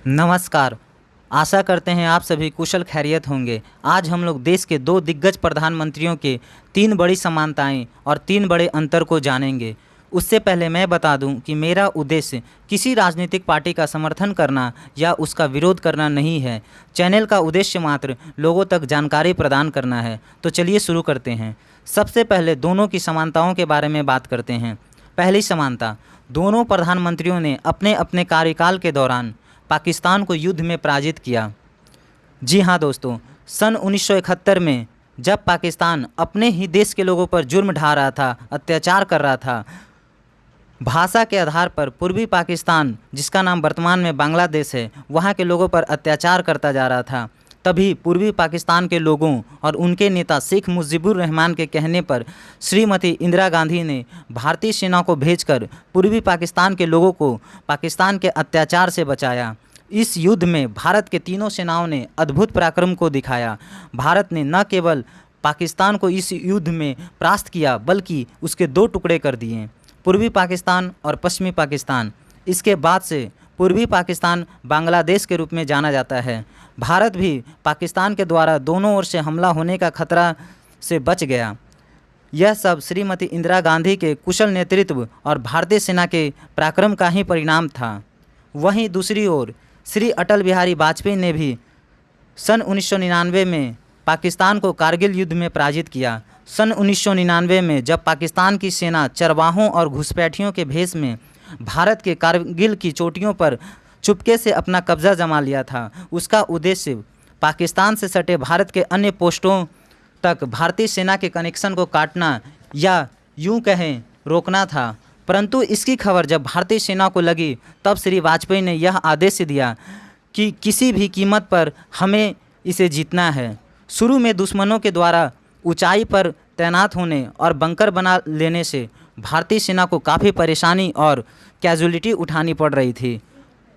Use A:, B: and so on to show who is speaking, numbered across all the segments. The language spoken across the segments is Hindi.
A: नमस्कार। आशा करते हैं आप सभी कुशल खैरियत होंगे। आज हम लोग देश के दो दिग्गज प्रधानमंत्रियों के तीन बड़ी समानताएं और तीन बड़े अंतर को जानेंगे। उससे पहले मैं बता दूं कि मेरा उद्देश्य किसी राजनीतिक पार्टी का समर्थन करना या उसका विरोध करना नहीं है। चैनल का उद्देश्य मात्र लोगों तक जानकारी प्रदान करना है। तो चलिए शुरू करते हैं। सबसे पहले दोनों की समानताओं के बारे में बात करते हैं। पहली समानता, दोनों प्रधानमंत्रियों ने अपने अपने कार्यकाल के दौरान पाकिस्तान को युद्ध में पराजित किया। जी हाँ दोस्तों, सन 1971 में जब पाकिस्तान अपने ही देश के लोगों पर जुर्म ढा रहा था, अत्याचार कर रहा था, भाषा के आधार पर पूर्वी पाकिस्तान, जिसका नाम वर्तमान में बांग्लादेश है, वहाँ के लोगों पर अत्याचार करता जा रहा था। तभी पूर्वी पाकिस्तान के लोगों और उनके नेता शेख मुजीबुर रहमान के कहने पर श्रीमती इंदिरा गांधी ने भारतीय सेना को भेजकर पूर्वी पाकिस्तान के लोगों को पाकिस्तान के अत्याचार से बचाया। इस युद्ध में भारत के तीनों सेनाओं ने अद्भुत पराक्रम को दिखाया। भारत ने न केवल पाकिस्तान को इस युद्ध में परास्त किया, बल्कि उसके दो टुकड़े कर दिए, पूर्वी पाकिस्तान और पश्चिमी पाकिस्तान। इसके बाद से पूर्वी पाकिस्तान बांग्लादेश के रूप में जाना जाता है। भारत भी पाकिस्तान के द्वारा दोनों ओर से हमला होने का खतरा से बच गया। यह सब श्रीमती इंदिरा गांधी के कुशल नेतृत्व और भारतीय सेना के पराक्रम का ही परिणाम था। वहीं दूसरी ओर श्री अटल बिहारी वाजपेयी ने भी सन 1999 में पाकिस्तान को कारगिल युद्ध में पराजित किया। सन 1999 में जब पाकिस्तान की सेना चरवाहों और घुसपैठियों के भेष में भारत के कारगिल की चोटियों पर चुपके से अपना कब्जा जमा लिया था, उसका उद्देश्य पाकिस्तान से सटे भारत के अन्य पोस्टों तक भारतीय सेना के कनेक्शन को काटना या यूं कहें रोकना था। परंतु इसकी खबर जब भारतीय सेना को लगी, तब श्री वाजपेयी ने यह आदेश दिया कि किसी भी कीमत पर हमें इसे जीतना है। शुरू में दुश्मनों के द्वारा ऊंचाई पर तैनात होने और बंकर बना लेने से भारतीय सेना को काफ़ी परेशानी और कैजुअलिटी उठानी पड़ रही थी।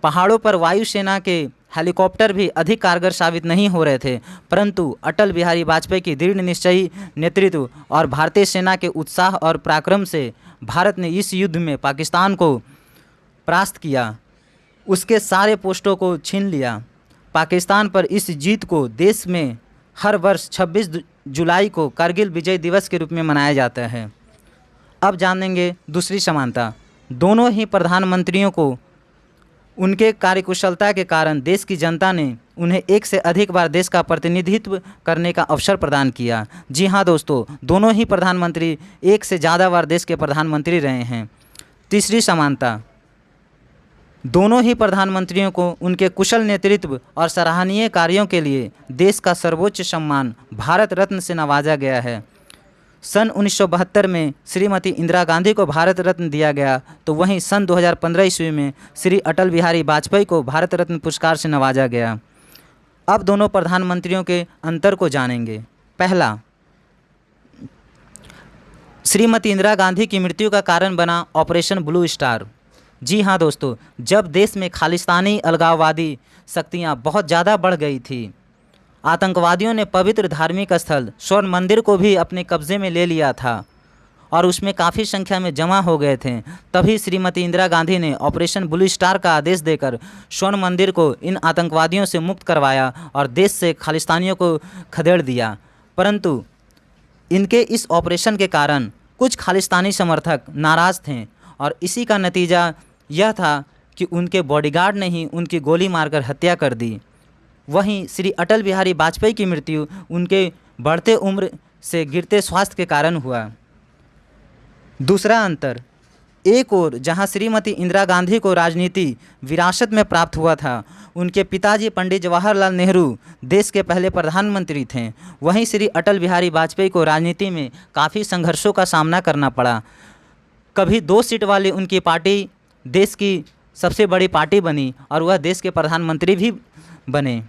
A: पहाड़ों पर वायुसेना के हेलीकॉप्टर भी अधिक कारगर साबित नहीं हो रहे थे, परंतु अटल बिहारी वाजपेयी की दृढ़ निश्चयी नेतृत्व और भारतीय सेना के उत्साह और पराक्रम से भारत ने इस युद्ध में पाकिस्तान को परास्त किया, उसके सारे पोस्टों को छीन लिया। पाकिस्तान पर इस जीत को देश में हर वर्ष 26 जुलाई को कारगिल विजय दिवस के रूप में मनाया जाता है। अब जानेंगे दूसरी समानता। दोनों ही प्रधानमंत्रियों को उनके कार्यकुशलता के कारण देश की जनता ने उन्हें एक से अधिक बार देश का प्रतिनिधित्व करने का अवसर प्रदान किया। जी हाँ दोस्तों, दोनों ही प्रधानमंत्री एक से ज़्यादा बार देश के प्रधानमंत्री रहे हैं। तीसरी समानता, दोनों ही प्रधानमंत्रियों को उनके कुशल नेतृत्व और सराहनीय कार्यों के लिए देश का सर्वोच्च सम्मान भारत रत्न से नवाजा गया है। सन 1972 में श्रीमती इंदिरा गांधी को भारत रत्न दिया गया, तो वहीं सन 2015 ईस्वी में श्री अटल बिहारी वाजपेयी को भारत रत्न पुरस्कार से नवाजा गया। अब दोनों प्रधानमंत्रियों के अंतर को जानेंगे। पहला, श्रीमती इंदिरा गांधी की मृत्यु का कारण बना ऑपरेशन ब्लू स्टार। जी हाँ दोस्तों, जब देश में खालिस्तानी अलगाववादी शक्तियाँ बहुत ज़्यादा बढ़ गई थी, आतंकवादियों ने पवित्र धार्मिक स्थल स्वर्ण मंदिर को भी अपने कब्ज़े में ले लिया था और उसमें काफ़ी संख्या में जमा हो गए थे, तभी श्रीमती इंदिरा गांधी ने ऑपरेशन ब्लू स्टार का आदेश देकर स्वर्ण मंदिर को इन आतंकवादियों से मुक्त करवाया और देश से खालिस्तानियों को खदेड़ दिया। परंतु इनके इस ऑपरेशन के कारण कुछ खालिस्तानी समर्थक नाराज़ थे और इसी का नतीजा यह था कि उनके बॉडीगार्ड ने ही उनकी गोली मारकर हत्या कर दी। वहीं श्री अटल बिहारी वाजपेयी की मृत्यु उनके बढ़ते उम्र से गिरते स्वास्थ्य के कारण हुआ। दूसरा अंतर, एक ओर जहां श्रीमती इंदिरा गांधी को राजनीति विरासत में प्राप्त हुआ था, उनके पिताजी पंडित जवाहरलाल नेहरू देश के पहले प्रधानमंत्री थे, वहीं श्री अटल बिहारी वाजपेयी को राजनीति में काफ़ी संघर्षों का सामना करना पड़ा। कभी 2 सीट वाली उनकी पार्टी देश की सबसे बड़ी पार्टी बनी और वह देश के प्रधानमंत्री भी बने।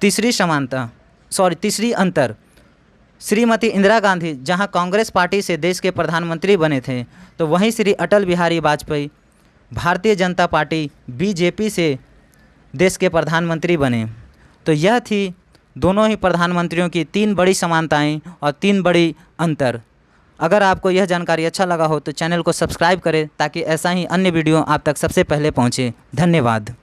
A: तीसरी अंतर, श्रीमती इंदिरा गांधी जहां कांग्रेस पार्टी से देश के प्रधानमंत्री बने थे, तो वहीं श्री अटल बिहारी वाजपेयी भारतीय जनता पार्टी बीजेपी से देश के प्रधानमंत्री बने। तो यह थी दोनों ही प्रधानमंत्रियों की 3 बड़ी समानताएं और 3 बड़ी अंतर। अगर आपको यह जानकारी अच्छा लगा हो तो चैनल को सब्सक्राइब करें ताकि ऐसा ही अन्य वीडियो आप तक सबसे पहले पहुँचे। धन्यवाद।